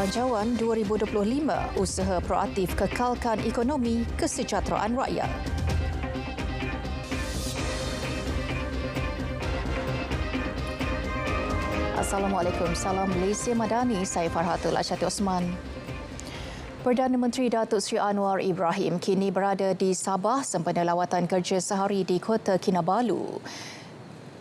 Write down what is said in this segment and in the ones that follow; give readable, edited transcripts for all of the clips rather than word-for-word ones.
Belanjawan 2025, usaha proaktif kekalkan ekonomi kesejahteraan rakyat. Assalamualaikum, salam Malaysia Madani, saya Farhatul Asyati Osman. Perdana Menteri Datuk Seri Anwar Ibrahim kini berada di Sabah sempena lawatan kerja sehari di Kota Kinabalu.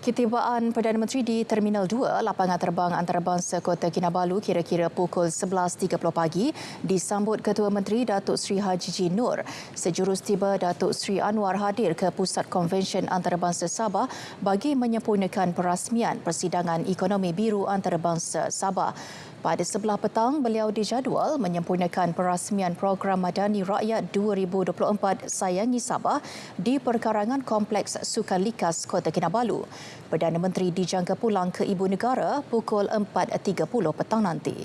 Ketibaan Perdana Menteri di Terminal 2, lapangan terbang antarabangsa Kota Kinabalu kira-kira pukul 11.30 pagi disambut Ketua Menteri Datuk Seri Haji G. Nur. Sejurus tiba Datuk Seri Anwar hadir ke Pusat Konvensyen Antarabangsa Sabah bagi menyempurnakan perasmian Persidangan Ekonomi Biru Antarabangsa Sabah. Pada sebelah petang, beliau dijadual menyempurnakan perasmian Program Madani Rakyat 2024 Sayangi Sabah di perkarangan Kompleks Sukan Likas Kota Kinabalu. Perdana Menteri dijangka pulang ke Ibu Negara pukul 4.30 petang nanti.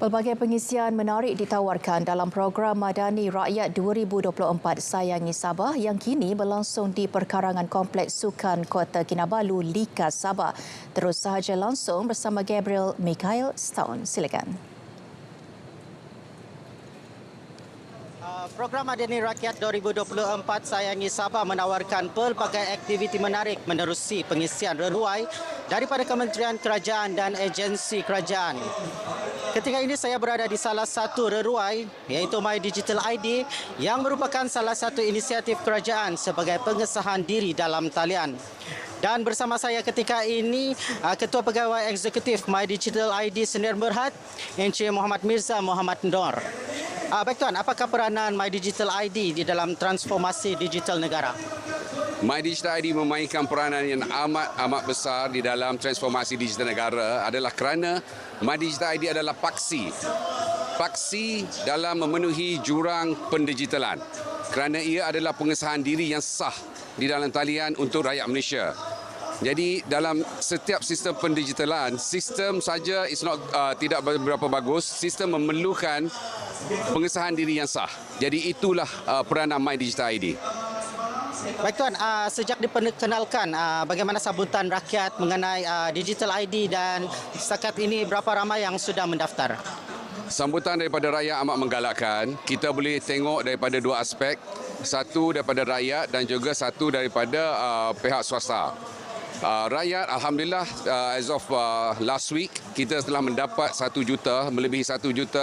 Pelbagai pengisian menarik ditawarkan dalam program Madani Rakyat 2024 Sayangi Sabah yang kini berlangsung di perkarangan Kompleks Sukan Kota Kinabalu, Likas, Sabah. Terus sahaja langsung bersama Gabriel Mikhail Stone. Silakan. Program Madani Rakyat 2024 Sayangi Sabah menawarkan pelbagai aktiviti menarik menerusi pengisian reruai daripada Kementerian Kerajaan dan agensi kerajaan. Ketika ini saya berada di salah satu reruai iaitu My Digital ID yang merupakan salah satu inisiatif kerajaan sebagai pengesahan diri dalam talian. Dan bersama saya ketika ini Ketua Pegawai Eksekutif My Digital ID Sdn Bhd Encik Muhammad Mirza Muhammad Nur. Baik Tuan, apakah peranan My Digital ID di dalam transformasi digital negara? My Digital ID memainkan peranan yang amat besar di dalam transformasi digital negara adalah kerana My Digital ID adalah paksi dalam memenuhi jurang pendigitalan kerana ia adalah pengesahan diri yang sah di dalam talian untuk rakyat Malaysia. Jadi dalam setiap sistem pendigitalan, sistem saja tidak berapa bagus, sistem memerlukan pengesahan diri yang sah. Jadi itulah peranan My Digital ID. Baik Tuan, sejak diperkenalkan, bagaimana sambutan rakyat mengenai Digital ID dan setakat ini berapa ramai yang sudah mendaftar? Sambutan daripada rakyat amat menggalakkan. Kita boleh tengok daripada dua aspek. Satu daripada rakyat dan juga satu daripada pihak swasta. Rakyat, Alhamdulillah, as of last week, kita telah mendapat 1 juta, melebihi 1 juta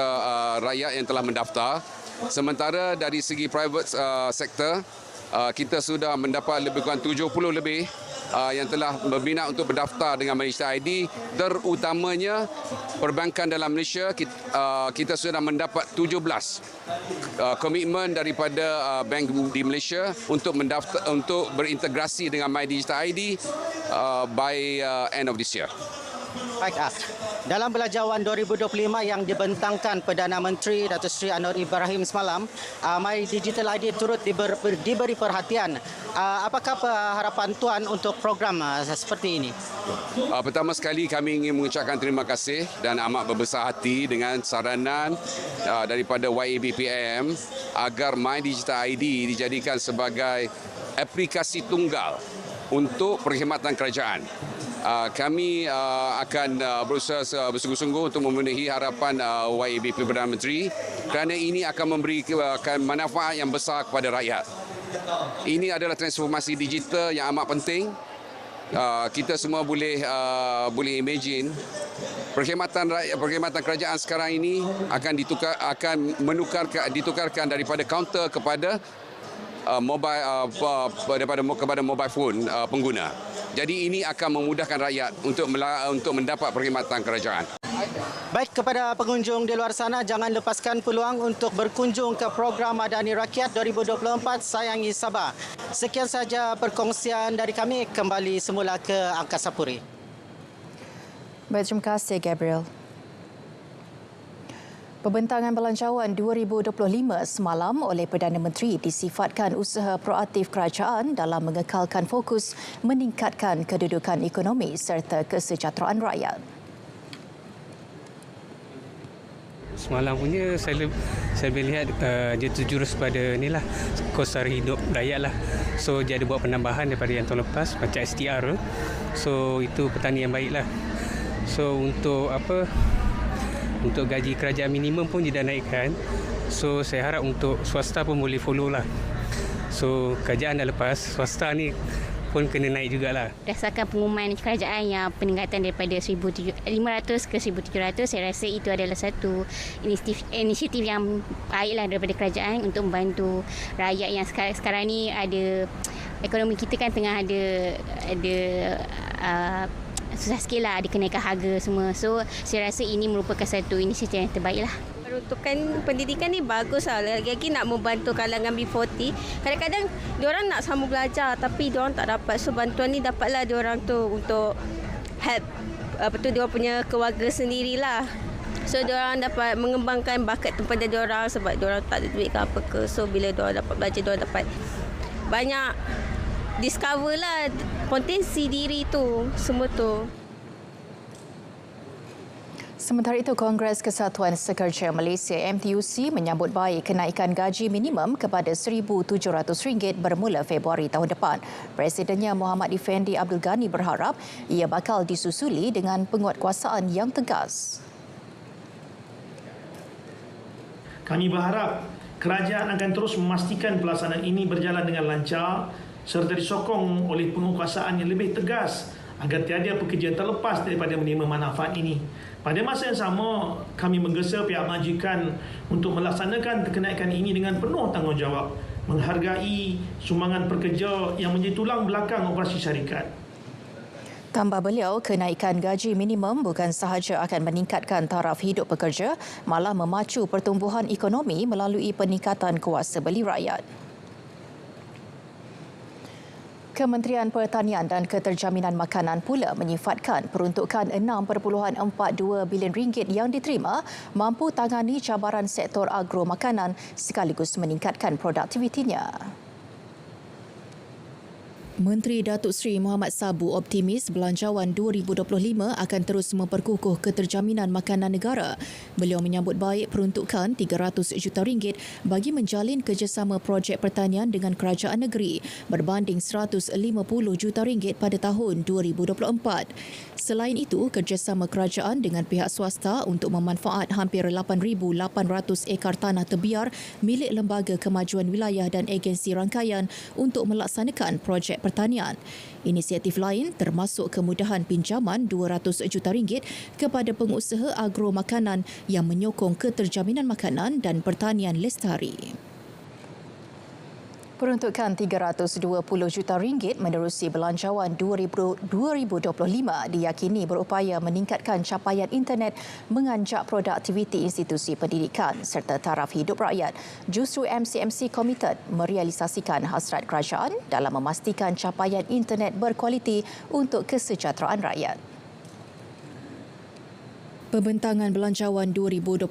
rakyat yang telah mendaftar. Sementara dari segi private sector, kita sudah mendapat lebih kurang 70 lebih yang telah berminat untuk berdaftar dengan My Digital ID. Terutamanya perbankan dalam Malaysia, kita sudah mendapat 17 komitmen daripada bank di Malaysia untuk mendaftar, untuk berintegrasi dengan My Digital ID by end of this year. Baik, dalam Belanjawan 2025 yang dibentangkan Perdana Menteri Datuk Seri Anwar Ibrahim semalam, My Digital ID turut diberi perhatian. Apakah harapan Tuan untuk program seperti ini? Pertama sekali kami ingin mengucapkan terima kasih dan amat berbesar hati dengan saranan daripada YABPM agar My Digital ID dijadikan sebagai aplikasi tunggal untuk perkhidmatan kerajaan. Kami akan berusaha bersungguh-sungguh untuk memenuhi harapan YABP Perdana Menteri kerana ini akan memberikan manfaat yang besar kepada rakyat. Ini adalah transformasi digital yang amat penting. Kita semua boleh imagine perkhidmatan kerajaan sekarang ini akan ditukarkan daripada kaunter kepada kepada mobile phone pengguna. Jadi ini akan memudahkan rakyat untuk mendapat perkhidmatan kerajaan. Baik, kepada pengunjung di luar sana, jangan lepaskan peluang untuk berkunjung ke program Madani Rakyat 2024 Sayangi Sabah. Sekian sahaja perkongsian dari kami, kembali semula ke Angkasa Puri. Baik, terima kasih Gabriel. Pembentangan Belanjawan 2025 semalam oleh Perdana Menteri disifatkan usaha proaktif kerajaan dalam mengekalkan fokus meningkatkan kedudukan ekonomi serta kesejahteraan rakyat. Semalam punya saya lihat dia terjurus pada inilah kos sara hidup rakyat lah. So dia ada buat penambahan daripada yang tahun lepas macam STR tu. So itu petani yang baik lah. So untuk gaji kerajaan minimum pun dia dah naikkan. So saya harap untuk swasta pun boleh follow lah. So kerajaan dah lepas, swasta ni pun kena naik jugalah. Berdasarkan pengumuman kerajaan yang peningkatan daripada 1,500 ke 1,700, saya rasa itu adalah satu inisiatif yang baiklah daripada kerajaan untuk membantu rakyat yang sekarang ni ada ekonomi kita kan tengah ada susah sikit lah, ada kenaikan harga semua. So saya rasa ini merupakan satu inisiatif yang terbaik lah. Peruntukan pendidikan ni bagus lah. Lagi-lagi nak membantu kalangan B40. Kadang-kadang diorang nak sambung belajar tapi diorang tak dapat. So bantuan ni dapatlah diorang tu untuk help diorang punya keluarga sendirilah. So diorang dapat mengembangkan bakat tempat diorang sebab diorang tak ada duit ke apa ke. So bila diorang dapat belajar, diorang dapat banyak discover lah potensi diri tu, semua tu. Sementara itu, Kongres Kesatuan Sekerja Malaysia MTUC menyambut baik kenaikan gaji minimum kepada RM1,700 bermula Februari tahun depan. Presidennya Muhammad Effendi Abdul Ghani berharap ia bakal disusuli dengan penguatkuasaan yang tegas. Kami berharap kerajaan akan terus memastikan pelaksanaan ini berjalan dengan lancar serta disokong oleh penguatkuasaan yang lebih tegas agar tiada pekerja terlepas daripada menerima manfaat ini. Pada masa yang sama, kami menggesa pihak majikan untuk melaksanakan kenaikan ini dengan penuh tanggungjawab, menghargai sumbangan pekerja yang menjadi tulang belakang operasi syarikat. Tambah beliau, kenaikan gaji minimum bukan sahaja akan meningkatkan taraf hidup pekerja, malah memacu pertumbuhan ekonomi melalui peningkatan kuasa beli rakyat. Kementerian Pertanian dan Keterjaminan Makanan pula menyifatkan peruntukan RM6.42 bilion yang diterima mampu tangani cabaran sektor agro makanan sekaligus meningkatkan produktivitinya. Menteri Datuk Seri Muhammad Sabu optimis belanjawan 2025 akan terus memperkukuh keterjaminan makanan negara. Beliau menyambut baik peruntukan RM300 juta bagi menjalin kerjasama projek pertanian dengan kerajaan negeri berbanding RM150 juta pada tahun 2024. Selain itu, kerjasama kerajaan dengan pihak swasta untuk memanfaat hampir 8,800 ekar tanah terbiar milik Lembaga Kemajuan Wilayah dan agensi rangkaian untuk melaksanakan projek pertanian. Inisiatif lain termasuk kemudahan pinjaman RM200 juta kepada pengusaha agro makanan yang menyokong keterjaminan makanan dan pertanian lestari. Peruntukan RM320 juta menerusi belanjawan 2025 diyakini berupaya meningkatkan capaian internet, menganjak produktiviti institusi pendidikan serta taraf hidup rakyat. Justru MCMC komited merealisasikan hasrat kerajaan dalam memastikan capaian internet berkualiti untuk kesejahteraan rakyat. Pembentangan Belanjawan 2025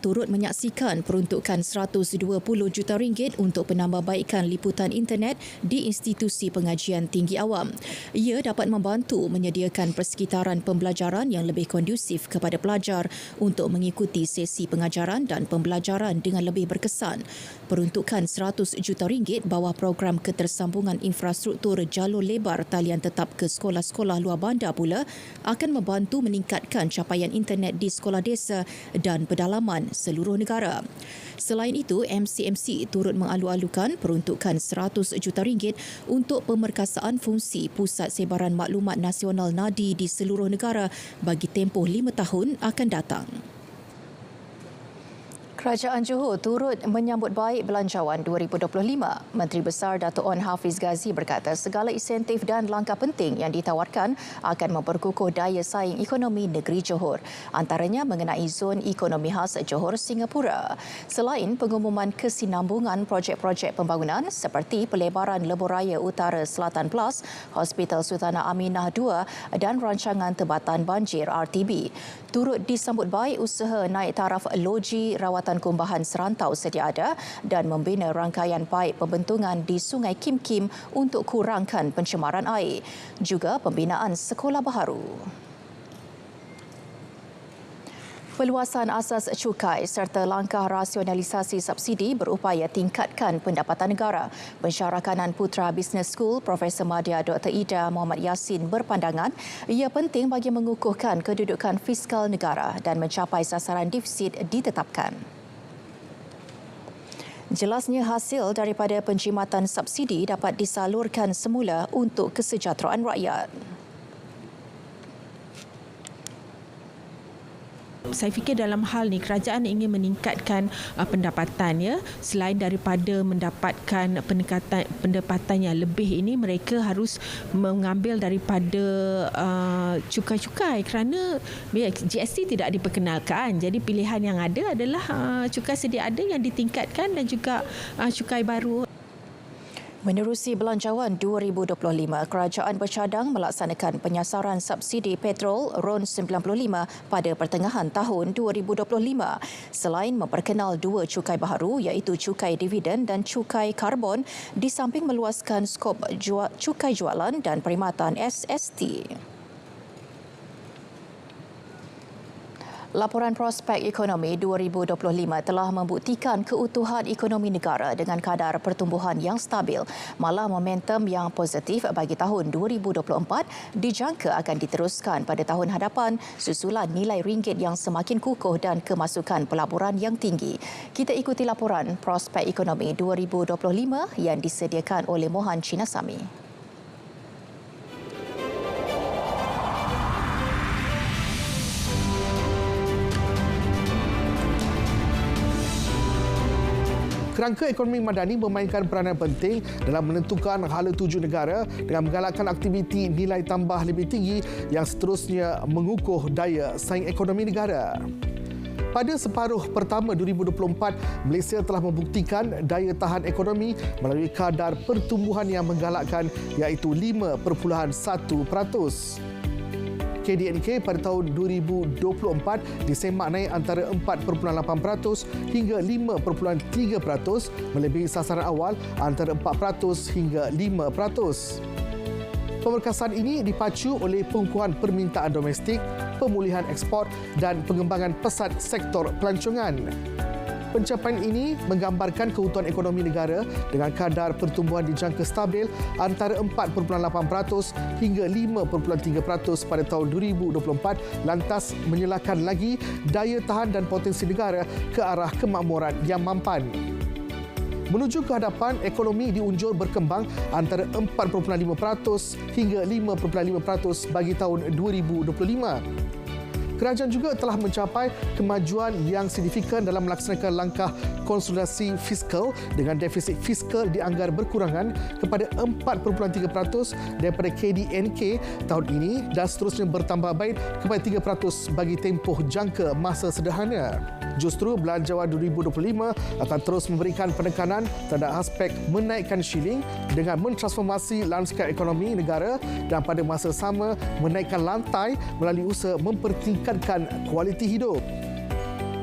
turut menyaksikan peruntukan RM120 juta untuk penambahbaikan liputan internet di institusi pengajian tinggi awam. Ia dapat membantu menyediakan persekitaran pembelajaran yang lebih kondusif kepada pelajar untuk mengikuti sesi pengajaran dan pembelajaran dengan lebih berkesan. Peruntukan RM100 juta bawah program ketersambungan infrastruktur jalur lebar talian tetap ke sekolah-sekolah luar bandar pula akan membantu meningkatkan capaian internet di sekolah desa dan pedalaman seluruh negara. Selain itu, MCMC turut mengalu-alukan peruntukan RM100 juta untuk pemerkasaan fungsi Pusat Sebaran Maklumat Nasional NADI di seluruh negara bagi tempoh 5 tahun akan datang. Kerajaan Johor turut menyambut baik Belanjawan 2025. Menteri Besar Dato' On Hafiz Ghazi berkata segala insentif dan langkah penting yang ditawarkan akan memperkukuh daya saing ekonomi negeri Johor, antaranya mengenai zon ekonomi khas Johor Singapura. Selain pengumuman kesinambungan projek-projek pembangunan seperti pelebaran Lebuh-Raya Utara Selatan Plus, Hospital Sultanah Aminah II dan rancangan Tebatan Banjir RTB. Turut disambut baik usaha naik taraf loji rawatan kumbahan serantau sedia ada dan membina rangkaian paip pembentungan di Sungai Kim Kim untuk kurangkan pencemaran air. Juga pembinaan sekolah baharu. Perluasan asas cukai serta langkah rasionalisasi subsidi berupaya tingkatkan pendapatan negara. Pensyarah kanan Putra Business School, Profesor Madya Dr. Ida Muhammad Yassin berpandangan ia penting bagi mengukuhkan kedudukan fiskal negara dan mencapai sasaran defisit ditetapkan. Jelasnya hasil daripada penjimatan subsidi dapat disalurkan semula untuk kesejahteraan rakyat. Saya fikir dalam hal ni kerajaan ingin meningkatkan pendapatan ya. Selain daripada mendapatkan pendapatan yang lebih ini, mereka harus mengambil daripada cukai-cukai kerana GST tidak diperkenalkan. Jadi pilihan yang ada adalah cukai sedia ada yang ditingkatkan dan juga cukai baru. Menerusi Belanjawan 2025, kerajaan bercadang melaksanakan penyasaran subsidi petrol RON 95 pada pertengahan tahun 2025. Selain memperkenal dua cukai baharu iaitu cukai dividen dan cukai karbon, di samping meluaskan skop cukai jualan dan perkhidmatan SST. Laporan Prospek Ekonomi 2025 telah membuktikan keutuhan ekonomi negara dengan kadar pertumbuhan yang stabil. Malah momentum yang positif bagi tahun 2024 dijangka akan diteruskan pada tahun hadapan susulan nilai ringgit yang semakin kukuh dan kemasukan pelaburan yang tinggi. Kita ikuti laporan Prospek Ekonomi 2025 yang disediakan oleh Mohan Chinasami. Kerangka ekonomi madani memainkan peranan penting dalam menentukan hala tuju negara dengan menggalakkan aktiviti nilai tambah lebih tinggi yang seterusnya mengukuh daya saing ekonomi negara. Pada separuh pertama 2024, Malaysia telah membuktikan daya tahan ekonomi melalui kadar pertumbuhan yang menggalakkan iaitu 5.1%. KDNK pada tahun 2024 disemak naik antara 4.8% hingga 5.3%, melebihi sasaran awal antara 4% hingga 5%. Pemberkasan ini dipacu oleh pengukuhan permintaan domestik, pemulihan ekspor dan pengembangan pesat sektor pelancongan. Pencapaian ini menggambarkan keutuhan ekonomi negara dengan kadar pertumbuhan dijangka stabil antara 4.8% hingga 5.3% pada tahun 2024, lantas menyelakan lagi daya tahan dan potensi negara ke arah kemakmuran yang mampan. Menuju ke hadapan, ekonomi diunjur berkembang antara 4.5% hingga 5.5% bagi tahun 2025. Kerajaan juga telah mencapai kemajuan yang signifikan dalam melaksanakan langkah konsolidasi fiskal dengan defisit fiskal dianggar berkurangan kepada 4.3% daripada KDNK tahun ini dan seterusnya bertambah baik kepada 3% bagi tempoh jangka masa sederhana. Justru Belanjawan 2025 akan terus memberikan penekanan terhadap aspek menaikkan shilling dengan mentransformasi lanskap ekonomi negara dan pada masa sama menaikkan lantai melalui usaha mempertingkatkan kualiti hidup.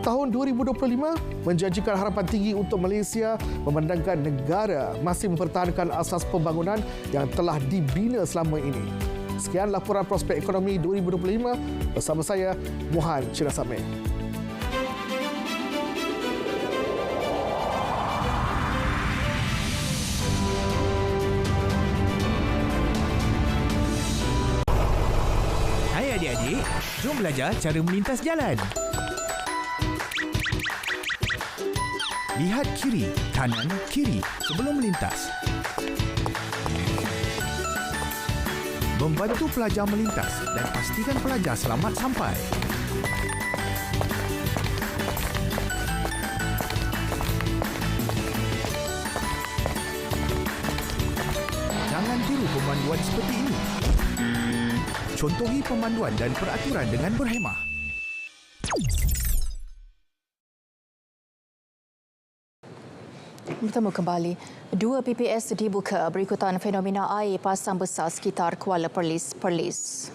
Tahun 2025 menjanjikan harapan tinggi untuk Malaysia memandangkan negara masih mempertahankan asas pembangunan yang telah dibina selama ini. Sekian laporan Prospek Ekonomi 2025 bersama saya, Mohan Chinasami. Adik-adik, jom belajar cara melintas jalan. Lihat kiri, kanan, kiri sebelum melintas. Membantu pelajar melintas dan pastikan pelajar selamat sampai. Jangan tiru pemanduan seperti ini. Contohi pemanduan dan peraturan dengan berhemah. Bertemu kembali. 2 PPS dibuka berikutan fenomena air pasang besar sekitar Kuala Perlis.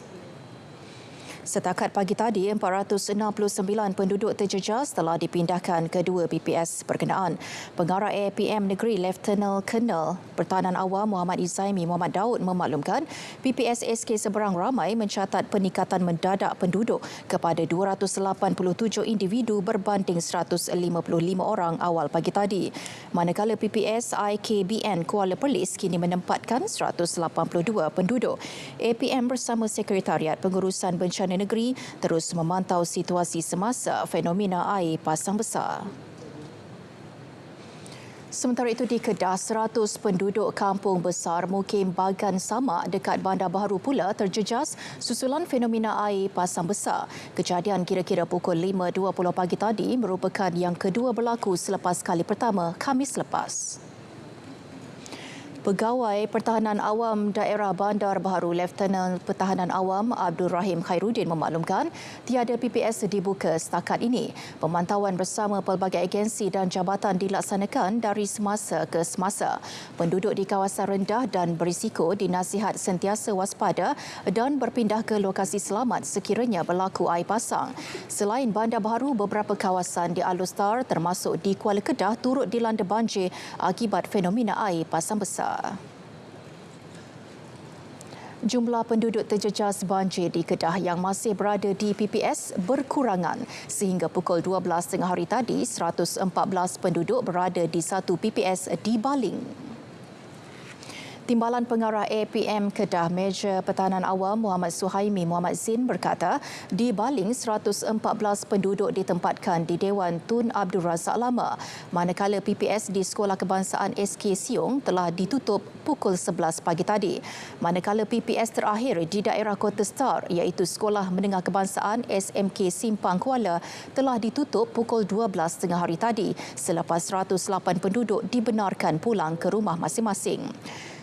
Setakat pagi tadi, 469 penduduk terjejas telah dipindahkan ke dua PPS berkenaan. Pengarah APM Negeri Lieutenant Colonel Pertahanan Awam Muhammad Izaimi Muhammad Daud memaklumkan PPS SK Seberang Ramai mencatat peningkatan mendadak penduduk kepada 287 individu berbanding 155 orang awal pagi tadi. Manakala PPS IKBN Kuala Perlis kini menempatkan 182 penduduk. APM bersama Sekretariat Pengurusan Bencana Negeri terus memantau situasi semasa fenomena air pasang besar. Sementara itu di Kedah, 100 penduduk kampung besar Mukim Bagan Samak dekat Bandar Baharu pula terjejas susulan fenomena air pasang besar. Kejadian kira-kira pukul 5.20 pagi tadi merupakan yang kedua berlaku selepas kali pertama Khamis lepas. Pegawai Pertahanan Awam Daerah Bandar Baharu Lieutenant Pertahanan Awam Abdul Rahim Khairuddin memaklumkan tiada PPS dibuka setakat ini. Pemantauan bersama pelbagai agensi dan jabatan dilaksanakan dari semasa ke semasa. Penduduk di kawasan rendah dan berisiko dinasihat sentiasa waspada dan berpindah ke lokasi selamat sekiranya berlaku air pasang. Selain Bandar Baharu, beberapa kawasan di Alor termasuk di Kuala Kedah turut dilanda banjir akibat fenomena air pasang besar. Jumlah penduduk terjejas banjir di Kedah yang masih berada di PPS berkurangan. Sehingga pukul 12 tengah hari tadi, 114 penduduk berada di satu PPS di Baling. Timbalan Pengarah APM Kedah Major Pertahanan Awam Muhammad Suhaimi Muhammad Zin berkata, di Baling 114 penduduk ditempatkan di Dewan Tun Abdul Razak Lama, manakala PPS di Sekolah Kebangsaan SK Siong telah ditutup pukul 11 pagi tadi. Manakala PPS terakhir di daerah Kota Star iaitu Sekolah Menengah Kebangsaan SMK Simpang Kuala telah ditutup pukul 12 tengah hari tadi selepas 108 penduduk dibenarkan pulang ke rumah masing-masing.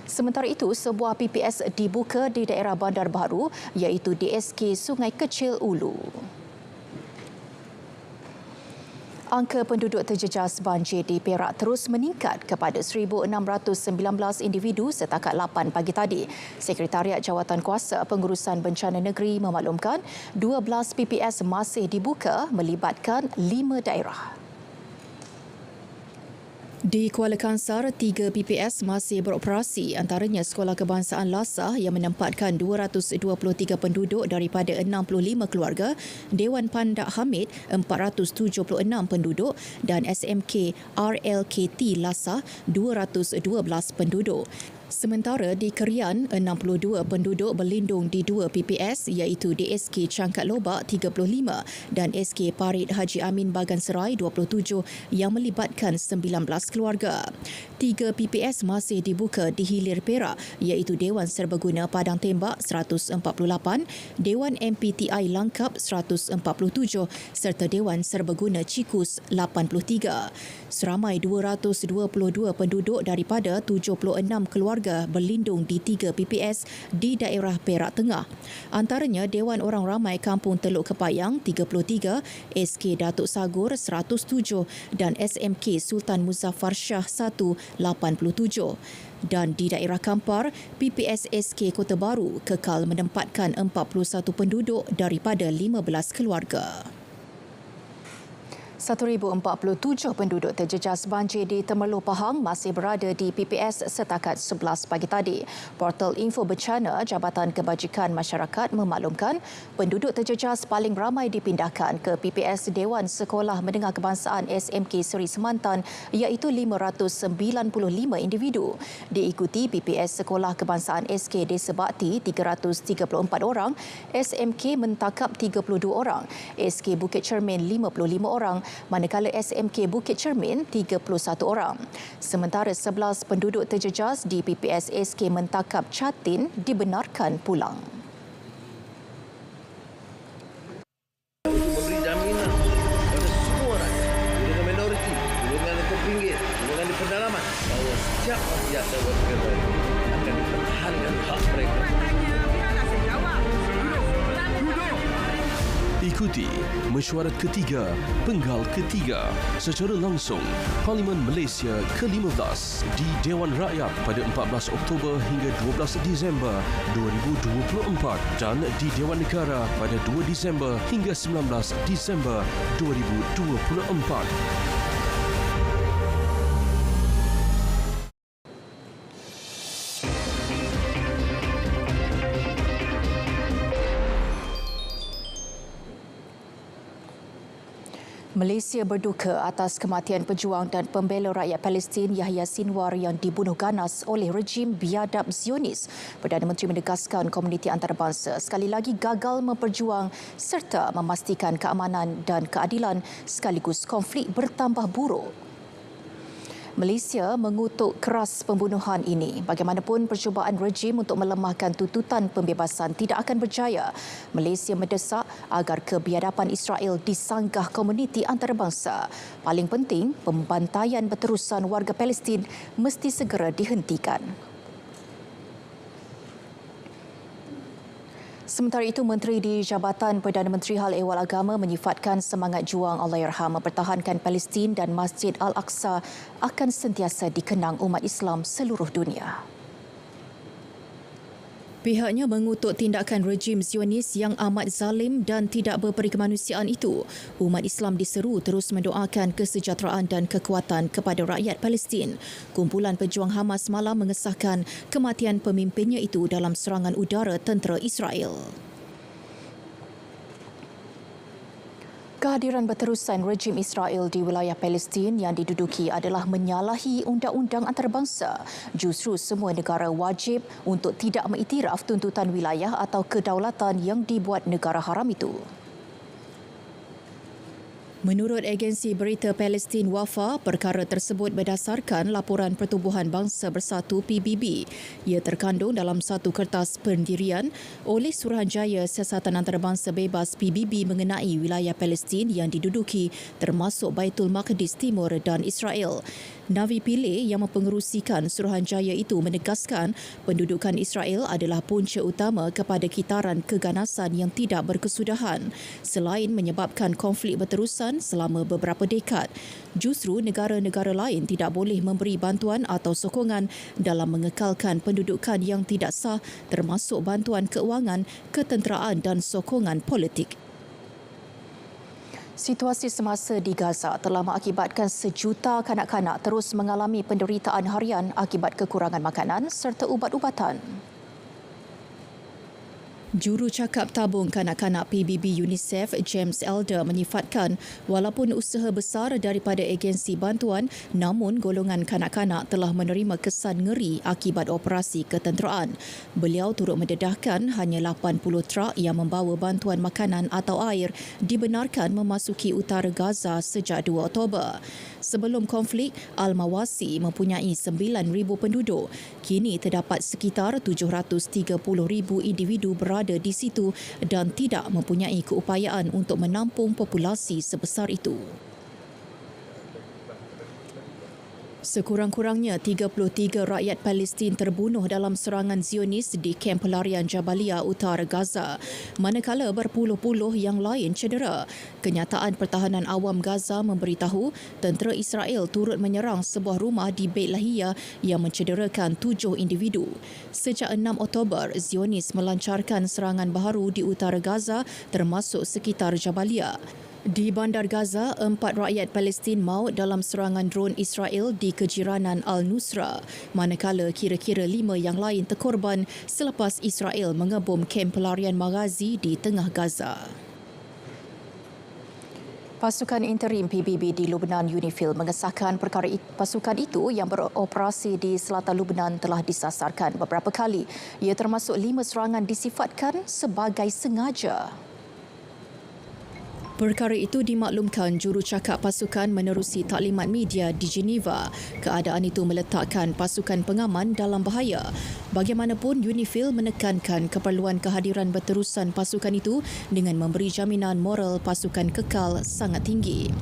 Sementara itu, sebuah PPS dibuka di daerah Bandar Baharu iaitu DSK Sungai Kecil Ulu. Angka penduduk terjejas banjir di Perak terus meningkat kepada 1,619 individu setakat 8 pagi tadi. Sekretariat Jawatan Kuasa Pengurusan Bencana Negeri memaklumkan 12 PPS masih dibuka melibatkan 5 daerah. Di Kuala Kangsar, 3 PPS masih beroperasi, antaranya Sekolah Kebangsaan Lasah yang menempatkan 223 penduduk daripada 65 keluarga, Dewan Pandak Hamid 476 penduduk dan SMK RLKT Lasah 212 penduduk. Sementara di Kerian, 62 penduduk berlindung di 2 PPS iaitu DSK Cangkat Lobak 35 dan SK Parit Haji Amin Bagan Serai 27 yang melibatkan 19 keluarga. 3 PPS masih dibuka di Hilir Perak iaitu Dewan Serbaguna Padang Tembak 148, Dewan MPTI Langkap 147 serta Dewan Serbaguna Cikus 83. Seramai 222 penduduk daripada 76 keluarga berlindung di 3 PPS di daerah Perak Tengah. Antaranya Dewan Orang Ramai Kampung Teluk Kepayang 33, SK Datuk Sagur 107 dan SMK Sultan Muzaffar Shah 187. Dan di daerah Kampar, PPS SK Kota Baru kekal menempatkan 41 penduduk daripada 15 keluarga. 1,047 penduduk terjejas banjir di Temerloh Pahang masih berada di PPS setakat 11 pagi tadi. Portal Info Bencana Jabatan Kebajikan Masyarakat memaklumkan penduduk terjejas paling ramai dipindahkan ke PPS Dewan Sekolah Menengah Kebangsaan SMK Seri Semantan iaitu 595 individu. Diikuti PPS Sekolah Kebangsaan SK Desa Bakti 334 orang, SMK Mentakap 32 orang, SK Bukit Cermin 55 orang, manakala SMK Bukit Cermin 31 orang. Sementara 11 penduduk terjejas di PPS SK Mentakap Catin dibenarkan pulang. Memberi jaminan kepada semua rakyat, golongan minoriti, golongan yang terpinggir, golongan di pedalaman, bahawa setiap rakyat dan warga negara akan dipertahankan hak mereka. Ikuti mesyuarat ketiga, penggal ketiga secara langsung Parlimen Malaysia ke-15 di Dewan Rakyat pada 14 Oktober hingga 12 Disember 2024 dan di Dewan Negara pada 2 Disember hingga 19 Disember 2024. Malaysia berduka atas kematian pejuang dan pembela rakyat Palestin Yahya Sinwar yang dibunuh ganas oleh rejim biadab Zionis. Perdana Menteri menegaskan komuniti antarabangsa sekali lagi gagal memperjuang serta memastikan keamanan dan keadilan sekaligus konflik bertambah buruk. Malaysia mengutuk keras pembunuhan ini. Bagaimanapun percubaan rejim untuk melemahkan tuntutan pembebasan tidak akan berjaya. Malaysia mendesak agar kebiadaban Israel disanggah komuniti antarabangsa. Paling penting, pembantaian berterusan warga Palestin mesti segera dihentikan. Sementara itu, Menteri di Jabatan Perdana Menteri Hal Ehwal Agama menyifatkan semangat juang Allahyarham mempertahankan Palestin dan Masjid Al-Aqsa akan sentiasa dikenang umat Islam seluruh dunia. Pihaknya mengutuk tindakan rejim Zionis yang amat zalim dan tidak berperi kemanusiaan itu. Umat Islam diseru terus mendoakan kesejahteraan dan kekuatan kepada rakyat Palestin. Kumpulan pejuang Hamas malam mengesahkan kematian pemimpinnya itu dalam serangan udara tentera Israel. Kehadiran berterusan rejim Israel di wilayah Palestin yang diduduki adalah menyalahi undang-undang antarabangsa. Justru semua negara wajib untuk tidak mengiktiraf tuntutan wilayah atau kedaulatan yang dibuat negara haram itu. Menurut agensi berita Palestin Wafa, perkara tersebut berdasarkan laporan Pertubuhan Bangsa Bersatu PBB. Ia terkandung dalam satu kertas pendirian oleh Suruhanjaya Siasatan Antarabangsa Bebas PBB mengenai wilayah Palestin yang diduduki termasuk Baitul Maqdis Timur dan Israel. Navi Pillay yang mempengerusikan Suruhanjaya itu menegaskan pendudukan Israel adalah punca utama kepada kitaran keganasan yang tidak berkesudahan. Selain menyebabkan konflik berterusan selama beberapa dekad, justru negara-negara lain tidak boleh memberi bantuan atau sokongan dalam mengekalkan pendudukan yang tidak sah termasuk bantuan keuangan, ketenteraan dan sokongan politik. Situasi semasa di Gaza telah mengakibatkan sejuta kanak-kanak terus mengalami penderitaan harian akibat kekurangan makanan serta ubat-ubatan. Jurucakap tabung kanak-kanak PBB UNICEF James Elder menyifatkan walaupun usaha besar daripada agensi bantuan, namun golongan kanak-kanak telah menerima kesan ngeri akibat operasi ketenteraan. Beliau turut mendedahkan hanya 80 trak yang membawa bantuan makanan atau air dibenarkan memasuki utara Gaza sejak 2 Oktober. Sebelum konflik, Al-Mawasi mempunyai 9,000 penduduk. Kini terdapat sekitar 730,000 individu berada di situ dan tidak mempunyai keupayaan untuk menampung populasi sebesar itu. Sekurang-kurangnya 33 rakyat Palestin terbunuh dalam serangan Zionis di kamp pelarian Jabalia utara Gaza, manakala berpuluh-puluh yang lain cedera. Kenyataan Pertahanan Awam Gaza memberitahu tentera Israel turut menyerang sebuah rumah di Beit Lahia yang mencederakan 7 individu. Sejak 6 Oktober, Zionis melancarkan serangan baharu di utara Gaza termasuk sekitar Jabalia. Di Bandar Gaza, 4 rakyat Palestin maut dalam serangan dron Israel di kejiranan Al-Nusra, manakala kira-kira 5 yang lain terkorban selepas Israel mengebom kamp pelarian Maghazi di tengah Gaza. Pasukan interim PBB di Lubnan UNIFIL mengesahkan perkara pasukan itu yang beroperasi di selatan Lubnan telah disasarkan beberapa kali. Ia termasuk 5 serangan disifatkan sebagai sengaja. Perkara itu dimaklumkan jurucakap pasukan menerusi taklimat media di Geneva. Keadaan itu meletakkan pasukan pengaman dalam bahaya. Bagaimanapun, UNIFIL menekankan keperluan kehadiran berterusan pasukan itu dengan memberi jaminan moral pasukan kekal sangat tinggi.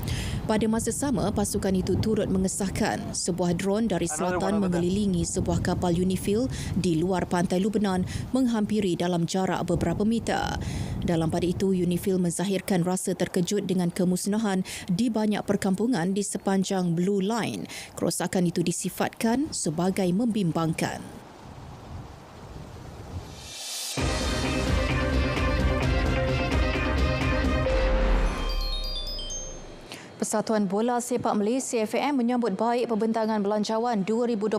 Pada masa sama, pasukan itu turut mengesahkan sebuah drone dari selatan mengelilingi sebuah kapal Unifil di luar pantai Lubnan menghampiri dalam jarak beberapa meter. Dalam pada itu, Unifil menzahirkan rasa terkejut dengan kemusnahan di banyak perkampungan di sepanjang Blue Line. Kerosakan itu disifatkan sebagai membimbangkan. Persatuan Bola Sepak Malaysia FAM menyambut baik pembentangan belanjawan 2025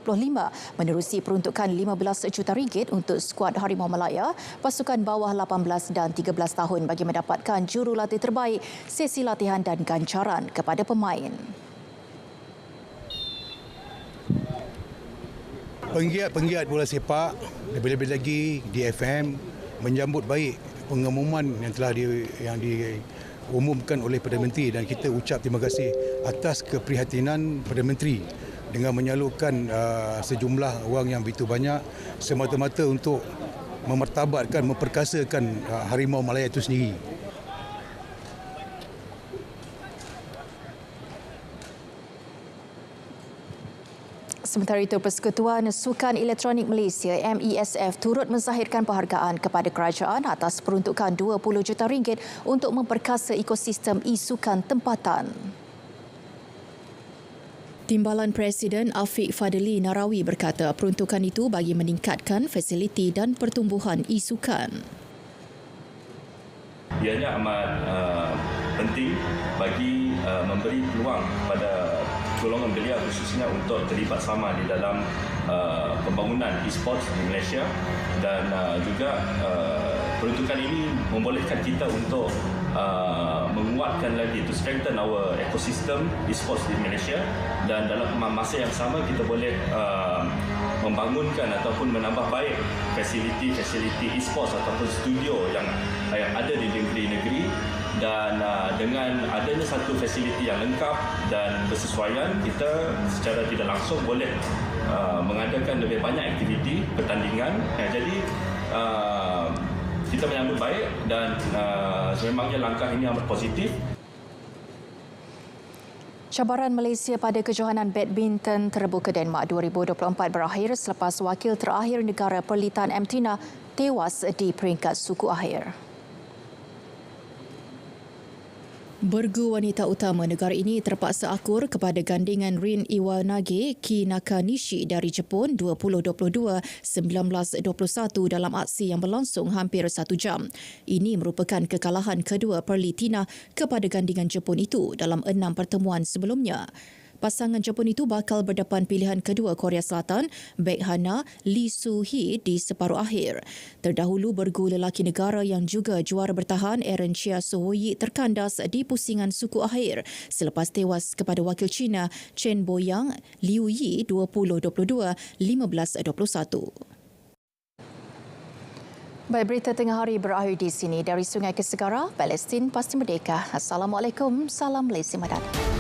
menerusi peruntukan RM15 juta untuk skuad Harimau Malaya, pasukan bawah 18 dan 13 tahun bagi mendapatkan jurulatih terbaik, sesi latihan dan gancaran kepada pemain. Penggiat bola sepak, lebih-lebih lagi di FM menyambut baik pengumuman yang telah diumumkan oleh Perdana Menteri, dan kita ucap terima kasih atas keprihatinan Perdana Menteri dengan menyalurkan sejumlah wang yang begitu banyak semata-mata untuk memartabatkan, memperkasakan Harimau Malaya itu sendiri. Sementara itu, Persekutuan Sukan Elektronik Malaysia MESF turut menzahirkan penghargaan kepada kerajaan atas peruntukan RM20 juta untuk memperkasa ekosistem e-sukan tempatan. Timbalan Presiden Afiq Fadli Narawi berkata peruntukan itu bagi meningkatkan fasiliti dan pertumbuhan e-sukan. Ianya amat penting bagi memberi peluang kepada golongan belia khususnya untuk terlibat sama di dalam pembangunan e-sports di Malaysia, dan juga peruntukan ini membolehkan kita untuk menguatkan lagi, to strengthen our ecosystem e-sports di Malaysia, dan dalam masa yang sama kita boleh membangunkan ataupun menambah baik fasiliti e-sports ataupun studio yang ada di negeri-negeri. Dan dengan adanya satu fasiliti yang lengkap dan bersesuaian, kita secara tidak langsung boleh mengadakan lebih banyak aktiviti pertandingan. Jadi kita menyambut baik dan sememangnya langkah ini amat positif. Cabaran Malaysia pada kejohanan badminton terbuka Denmark 2024 berakhir selepas wakil terakhir negara Perlitan Emtina tewas di peringkat suku akhir. Bergu wanita utama negara ini terpaksa akur kepada gandingan Rin Iwanage Ki Nakanishi dari Jepun 20-22-19-21 dalam aksi yang berlangsung hampir 1 jam. Ini merupakan kekalahan kedua Perlitina kepada gandingan Jepun itu dalam 6 pertemuan sebelumnya. Pasangan Jepun itu bakal berdepan pilihan kedua Korea Selatan, bek Hana Lee Soo-hee di separuh akhir. Terdahulu bergu lelaki negara yang juga juara bertahan Aaron Chia Sohoyi terkandas di pusingan suku akhir selepas tewas kepada wakil China Chen Boyang Liu Yi 20-22-15-21. Baik, berita tengah hari berakhir di sini. Dari Sungai ke Segara, Palestin pasti merdeka. Assalamualaikum, salam Malaysia Madani.